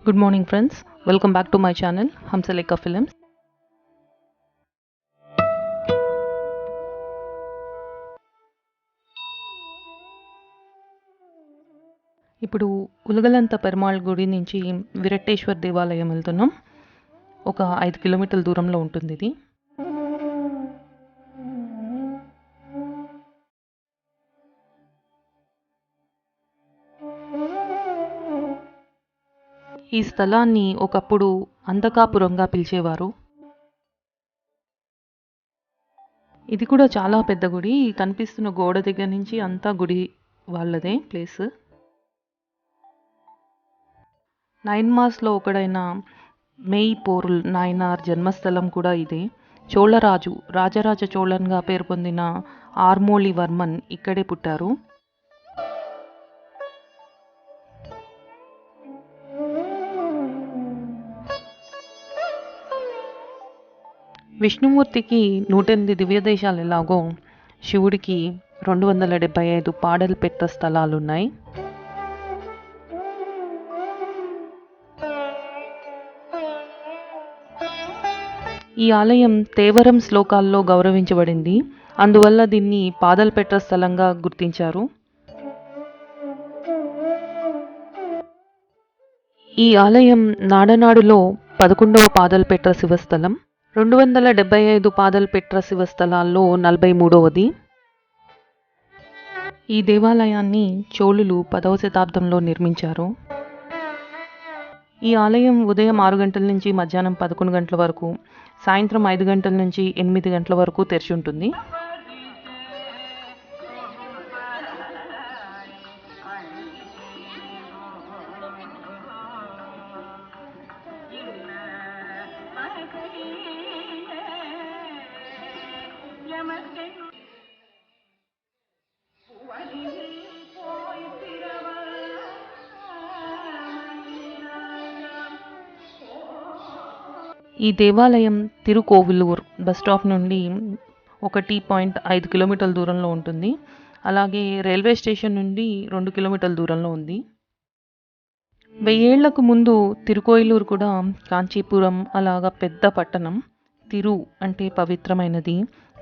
Good morning, friends. Welcome back to my channel, Hamsaleka Films. ఇప్పుడు ఉలగలంత పెరుమాళ్ గుడి నుంచి విరట్టేశ్వర్ దేవాలయం వెళ్తున్నాం. ఒక 5 కిలోమీటర్ల దూరంలో ఉంటుంది ఇది. ఈ స్థలాన్ని ఒకప్పుడు అంధకాపురంగా పిలిచేవారు. ఇది కూడా చాలా పెద్ద గుడి. కనిపిస్తున్న గోడ దగ్గర నుంచి అంతా గుడి వాళ్ళదే ప్లేస్. 9 మాస్లో ఒకడైన మెయ్ పోరుల్ నాయనార్ జన్మస్థలం కూడా ఇదే. చోళరాజు రాజరాజ చోళన్గా పేరు పొందిన ఆర్మోళివర్మన్ ఇక్కడే పుట్టారు. విష్ణుమూర్తికి 108 దివ్యదేశాలు ఎలాగో శివుడికి 275 పాడలు పెట్ట స్థలాలున్నాయి. ఈ ఆలయం తేవరం శ్లోకాల్లో గౌరవించబడింది. అందువల్ల దీన్ని పాదల్పెట్ట స్థలంగా గుర్తించారు. ఈ ఆలయం నాడనాడులో 11వ పాదల్పెట్ట శివస్థలం. 275 పాదల్పెట్ట శివస్థలాల్లో 43వది. ఈ దేవాలయాన్ని చోళులు 10వ శతాబ్దంలో నిర్మించారు. ఈ ఆలయం ఉదయం 6 గంటల నుంచి మధ్యాహ్నం 11 గంటల వరకు, సాయంత్రం 5 గంటల నుంచి 8 గంటల వరకు తెరిచి ఉంటుంది. ఈ దేవాలయం తిరుకోవిలూర్ బస్టాప్ నుండి 1.5 కిలోమీటర్ల దూరంలో ఉంటుంది. అలాగే రైల్వే స్టేషన్ నుండి 2 కిలోమీటర్ల దూరంలో ఉంది. 1000 ఏళ్లకు ముందు తిరుకోయిలూరు కూడా కాంచీపురం అలాగా పెద్ద పట్టణం. తిరు అంటే పవిత్రమైనది,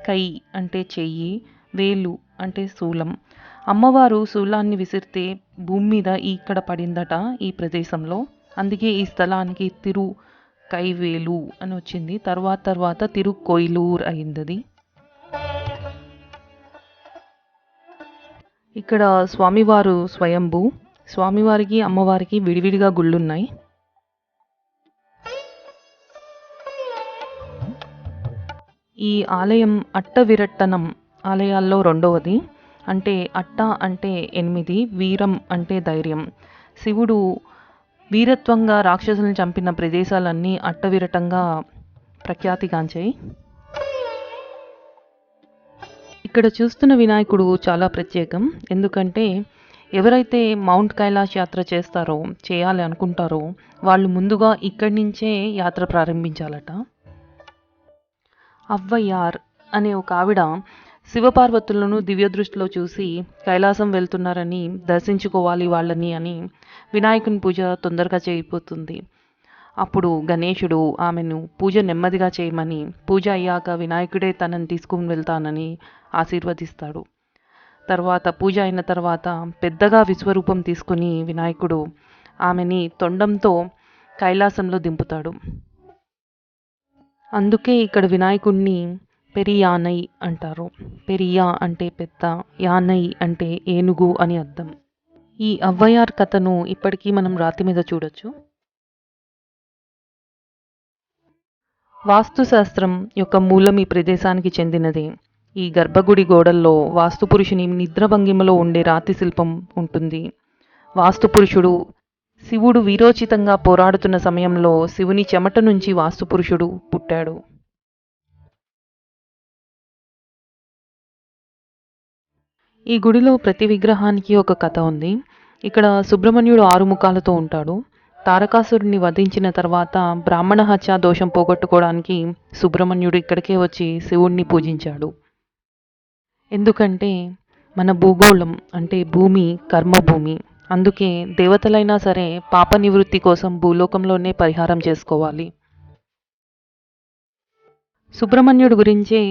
కై అంటే చెయ్యి, వేలు అంటే శూలం. అమ్మవారు శూలాన్ని విసిరితే భూమి మీద ఇక్కడ పడిందట ఈ ప్రదేశంలో. అందుకే ఈ స్థలానికి తిరు కైవేలు అని వచ్చింది. తర్వాత తిరుకోయిలూర్ అయింది. ఇక్కడ స్వామివారు స్వయంభూ. స్వామివారికి అమ్మవారికి విడివిడిగా గుళ్ళున్నాయి. ఈ ఆలయం అట్టవిరట్టనం ఆలయాల్లో 2వది. అంటే అట్ట అంటే 8, వీరం అంటే ధైర్యం. శివుడు వీరత్వంగా రాక్షసులను చంపిన ప్రదేశాలన్నీ అట్టవిరటంగా ప్రఖ్యాతిగాంచాయి. ఇక్కడ చూస్తున్న వినాయకుడు చాలా ప్రత్యేకం. ఎందుకంటే ఎవరైతే మౌంట్ కైలాష్ యాత్ర చేయాలి అనుకుంటారో వాళ్ళు ముందుగా ఇక్కడి నుంచే యాత్ర ప్రారంభించాలట. అవ్వయార్ అనే ఒక ఆవిడ శివపార్వతులను దివ్యదృష్టిలో చూసి కైలాసం వెళ్తున్నారని, దర్శించుకోవాలి వాళ్ళని అని వినాయకుని పూజ తొందరగా చేయిపోతుంది. అప్పుడు గణేశుడు ఆమెను పూజ నెమ్మదిగా చేయమని, పూజ అయ్యాక వినాయకుడే తనని తీసుకుని వెళ్తానని ఆశీర్వదిస్తాడు. పూజ అయిన తర్వాత పెద్దగా విశ్వరూపం తీసుకుని వినాయకుడు ఆమెని తొండంతో కైలాసంలో దింపుతాడు. అందుకే ఇక్కడ వినాయకుడిని పెరియానై అంటారు. పెరియా అంటే పెద్ద, యానై అంటే ఏనుగు అని అర్థం. ఈ అవ్వయార్ కథను ఇప్పటికీ మనం రాతి మీద చూడొచ్చు. వాస్తుశాస్త్రం యొక్క మూలం ఈ ప్రదేశానికి చెందినదే. ఈ గర్భగుడి గోడల్లో వాస్తుపురుషుని నిద్రభంగిమలో ఉండే రాతి శిల్పం ఉంటుంది. వాస్తుపురుషుడు శివుడు వీరోచితంగా పోరాడుతున్న సమయంలో శివుని చెమట నుంచి వాస్తుపురుషుడు పుట్టాడు. ఈ గుడిలో ప్రతి విగ్రహానికి ఒక కథ ఉంది. ఇక్కడ సుబ్రహ్మణ్యుడు 6 ముఖాలతో ఉంటాడు. తారకాసురుడిని వధించిన తర్వాత బ్రాహ్మణ హత్య దోషం పోగొట్టుకోవడానికి సుబ్రహ్మణ్యుడు ఇక్కడికే వచ్చి శివుణ్ణి పూజించాడు. ఎందుకంటే మన భూగోళం అంటే భూమి కర్మభూమి. అందుకే దేవతలైనా సరే పాప నివృత్తి కోసం భూలోకంలోనే పరిహారం చేసుకోవాలి. సుబ్రహ్మణ్యుడి గురించే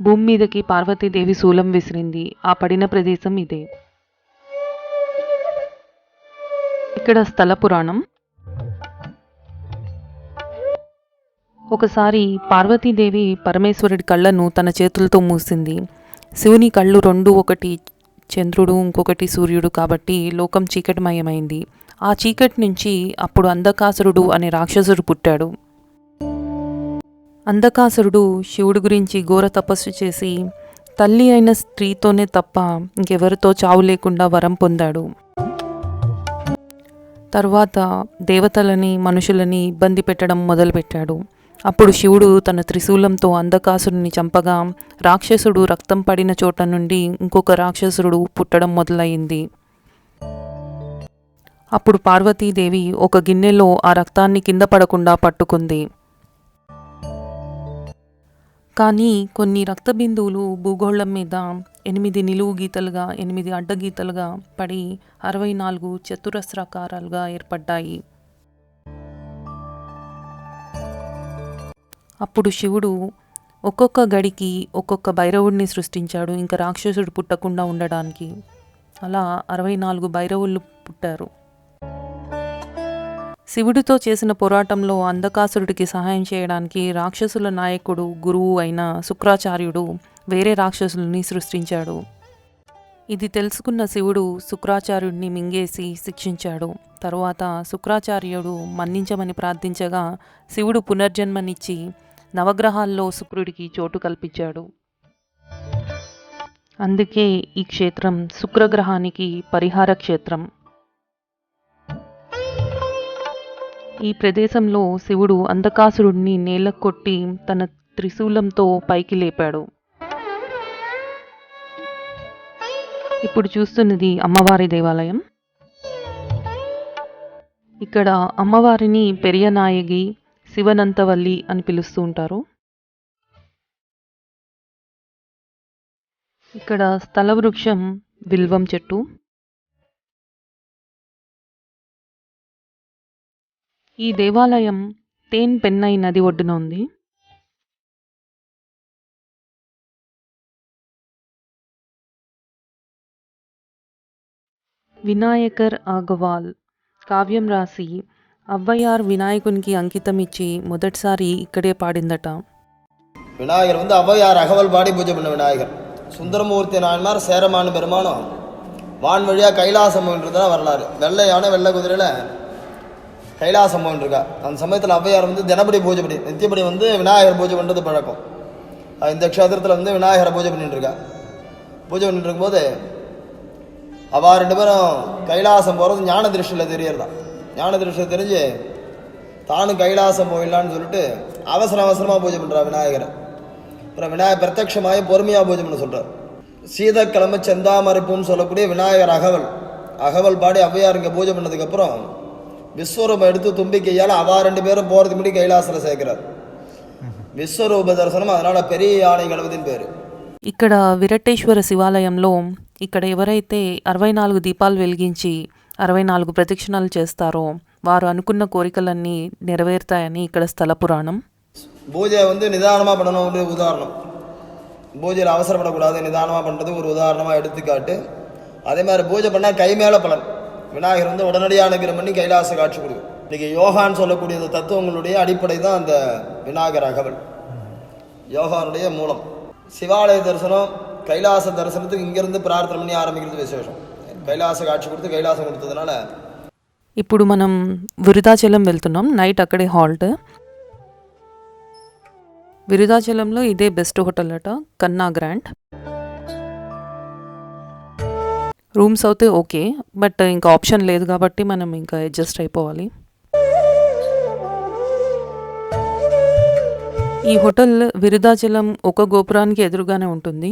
భూమి మీదకి పార్వతీదేవి శూలం విసిరింది. ఆ పడిన ప్రదేశం ఇదే. ఇక్కడ స్థల పురాణం. ఒకసారి పార్వతీదేవి పరమేశ్వరుడి కళ్ళను తన చేతులతో మూసింది. శివుని కళ్ళు రెండు, ఒకటి చంద్రుడు, ఇంకొకటి సూర్యుడు కాబట్టి లోకం చీకటిమయమైంది. ఆ చీకటి నుంచి అప్పుడు అంధకాసురుడు అనే రాక్షసుడు పుట్టాడు. అంధకాసురుడు శివుడి గురించి ఘోర తపస్సు చేసి తల్లి అయిన స్త్రీతోనే తప్ప ఇంకెవరితో చావు లేకుండా వరం పొందాడు. తరువాత దేవతలని మనుషులని ఇబ్బంది పెట్టడం మొదలుపెట్టాడు. అప్పుడు శివుడు తన త్రిశూలంతో అంధకాసురుని చంపగా రాక్షసుడు రక్తం పడిన చోట నుండి ఇంకొక రాక్షసుడు పుట్టడం మొదలయ్యింది. అప్పుడు పార్వతీదేవి ఒక గిన్నెలో ఆ రక్తాన్ని కింద పడకుండా పట్టుకుంది. కానీ కొన్ని రక్త బిందువులు భూగోళం మీద 8 నిలువు గీతలుగా 8 అడ్డగీతలుగా పడి 64 చతురస్రాకారాలుగా ఏర్పడ్డాయి. అప్పుడు శివుడు ఒక్కొక్క గడికి ఒక్కొక్క భైరవుడిని సృష్టించాడు, ఇంకా రాక్షసుడు పుట్టకుండా ఉండడానికి. అలా 64 భైరవులు పుట్టారు. శివుడితో చేసిన పోరాటంలో అంధకాసురుడికి సహాయం చేయడానికి రాక్షసుల నాయకుడు గురువు అయిన శుక్రాచార్యుడు వేరే రాక్షసుల్ని సృష్టించాడు. ఇది తెలుసుకున్న శివుడు శుక్రాచార్యుడిని మింగేసి శిక్షించాడు. తరువాత శుక్రాచార్యుడు మన్నించమని ప్రార్థించగా శివుడు పునర్జన్మనిచ్చి నవగ్రహాల్లో శుక్రుడికి చోటు కల్పించాడు. అందుకే ఈ క్షేత్రం శుక్రగ్రహానికి పరిహార క్షేత్రం. ఈ ప్రదేశంలో శివుడు అంధకాసురుడిని నేలకు కొట్టి తన త్రిశూలంతో పైకి లేపాడు. ఇప్పుడు చూస్తున్నది అమ్మవారి దేవాలయం. ఇక్కడ అమ్మవారిని పెరియనాయగి, శివనంతవల్లి అని పిలుస్తూ ఉంటారు. ఇక్కడ స్థల వృక్షం విల్వం చెట్టు. ఈ దేవాలయం తేన్ పెన్నై నది ఒడ్డున ఉంది. వినాయకర్ అగర్వాల్ కావ్యం రాసి ஔவையார் వినాయకునికి అంకితం ఇచ్చి మొదటిసారి ఇక్కడే పాడిందట. விநாயகர் ஔவையார் அகவல் பாடி பூஜை பண்ண விநாயகர். சுந்தரமூர்த்தி நாயன்மார் சேரமான பெருமானம் வான் வழியாக கைலாசம் போயிட்டுருதான் வரலாறு. வெள்ளை யானை வெள்ளை குதிரையில் கைலாசம் போயிட்டுருக்கா. அந்த சமயத்தில் ஔவையார் தினப்படி பூஜை பண்ணி நித்தியப்படி விநாயகர் பூஜை பண்ணுறது பழக்கம். இந்த க்ஷேத்திரத்தில் விநாயகரை பூஜை பண்ணிட்டுருக்கா. பூஜை பண்ணிட்டு இருக்கும்போது அவள் 2 பேரும் கைலாசம் போகிறது ஞான திருஷ்டியில் தெரியறதான். ஞான திருஷ்டியில் தெரிஞ்சு தானும் கைலாசம் போயிடலான்னு சொல்லிட்டு அவசரமாக பூஜை பண்ணுறா விநாயகரை. அப்புறம் விநாயகர் பிரத்யட்சமாகி பொறுமையாக பூஜை பண்ண சொல்கிறார். சீதக்கிழமை செந்தாமரைப்புன்னு சொல்லக்கூடிய விநாயகர் அகவல் பாடி ஔவையார் இங்கே பூஜை பண்ணதுக்கப்புறம் விஸ்வரூபம் எடுத்து தும்பிக்கையால் அவள் 2 பேரும் போகிறதுக்கு முன்னாடி கைலாசத்தில் சேர்க்கிறார். విశ్వరూప దర్శనం, அதனால் பெரிய யானை గణపతిని పేరు. ఇక్కడ విరట్టేశ్వర శివాలయంలో ఇక్కడ ఎవరైతే 64 దీపాలు వెలిగించి 64 ప్రదక్షిణాలు చేస్తారో వారు అనుకున్న కోరికలన్నీ నెరవేరుతాయని ఇక్కడ స్థల పురాణం. பூஜை நிதானமாக பண்ணணும் ஒரு உதாரணம். பூஜையில் அவசரப்படக்கூடாது, நிதானமாக பண்ணுறது ஒரு உதாரணமாக எடுத்துக்காட்டு. அதே மாதிரி பூஜை பண்ணால் கை மேலே பலன். விநாயகர் உடனடியாக அனுகிரகம் பண்ணி கைலாச காட்சி கொடுக்கும். இன்றைக்கி யோகான்னு சொல்லக்கூடிய அந்த தத்துவங்களுடைய அடிப்படை தான் அந்த விநாயகர் அகவல், யோகானுடைய மூலம். சிவாலய தரிசனம், கைலாச தரிசனத்துக்கு இங்கேருந்து பிரார்த்தனை பண்ணி ஆரம்பிக்கிறது விசேஷம். கைலாச காட்சி கொடுத்து கைலாசம் கொடுத்ததுனால. ఇప్పుడు మనం విరుదాచలం వెళ్తున్నాం. నైట్ అక్కడే హాల్ట్. విరుదాచలంలో ఇదే బెస్ట్ హోటల్ అట, కన్నా గ్రాండ్. రూమ్స్ అయితే ఓకే, బట్ ఇంకా ఆప్షన్ లేదు కాబట్టి మనం ఇంకా అడ్జస్ట్ అయిపోవాలి. ఈ హోటల్ విరుదాచలం ఒక గోపురానికి ఎదురుగానే ఉంటుంది.